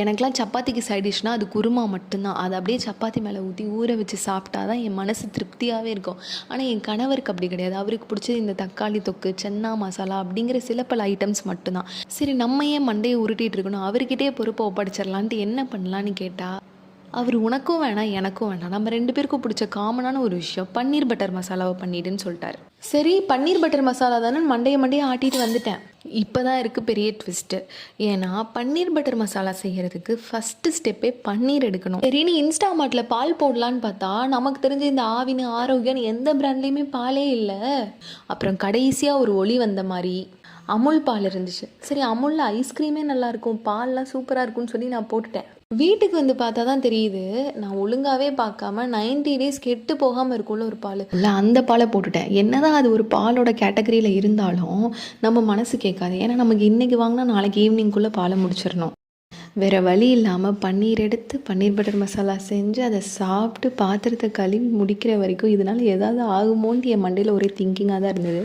எனக்கெலாம் சப்பாத்திக்கு சைட் டிஷ்னால் அது குருமா மட்டும்தான். அதை அப்படியே சப்பாத்தி மேலே ஊற்றி ஊற வச்சு சாப்பிட்டா தான் என் மனசு திருப்தியாகவே இருக்கும். ஆனால் என் கணவருக்கு அப்படி கிடையாது. அவருக்கு பிடிச்சது இந்த தக்காளி தொக்கு, சன்னா மசாலா அப்படிங்கிற சில பல ஐட்டம்ஸ் மட்டும்தான். சரி நம்ம ஏன் மண்டையை உருட்டிகிட்டு இருக்கணும், அவர்கிட்டே பொறுப்பை ஒப்படைச்சிடலான்ட்டு என்ன பண்ணலான்னு கேட்டால், அவர் உனக்கும் வேணாம் எனக்கும் வேணாம், நம்ம 2 பேருக்கும் பிடிச்ச காமனான ஒரு விஷயம் பன்னீர் பட்டர் மசாலாவை பண்ணிடுன்னு சொல்லிட்டாரு. சரி பன்னீர் பட்டர் மசாலா தானே மண்டையை ஆட்டிட்டு வந்துட்டேன். இப்போ தான் இருக்குது பெரிய ட்விஸ்ட்டு. ஏன்னா பன்னீர் பட்டர் மசாலா செய்கிறதுக்கு ஃபஸ்ட்டு ஸ்டெப்பே பன்னீர் எடுக்கணும். சரின்னு இன்ஸ்டாமார்ட்டில் பால் போடலான்னு பார்த்தா நமக்கு தெரிஞ்ச இந்த ஆவின் ஆரோக்கியன்னு எந்த பிராண்ட்லேயுமே பாலே இல்லை. அப்புறம் கடைசியாக ஒரு ஒளி வந்த மாதிரி அமுல் பால் இருந்துச்சு. சரி அமுலில் ஐஸ்கிரீமே நல்லாயிருக்கும், பால்லாம் சூப்பராக இருக்கும்னு சொல்லி நான் போட்டுட்டேன். வீட்டுக்கு வந்து பார்த்தா தான் தெரியுது, நான் ஒழுங்காகவே பார்க்காம 90 days கெட்டு போகாமல் இருக்கும்ல ஒரு பால், இல்லை அந்த பாலை போட்டுட்டேன். என்னதான் அது ஒரு பாலோட கேட்டகரியில் இருந்தாலும் நம்ம மனசு கேட்காது. ஏன்னா நமக்கு இன்றைக்கி வாங்கினா நாளைக்கு ஈவினிங்குள்ளே பாலை முடிச்சிடணும். வேறு வழி இல்லாமல் பன்னீர் எடுத்து பன்னீர் பட்டர் மசாலா செஞ்சு அதை சாப்பிட்டு பாத்திரத்தை கழுவி முடிக்கிற வரைக்கும் இதனால் ஏதாவது ஆகுமோன்ட்டு என் மண்டையில் ஒரே திங்கிங்காக தான் இருந்தது.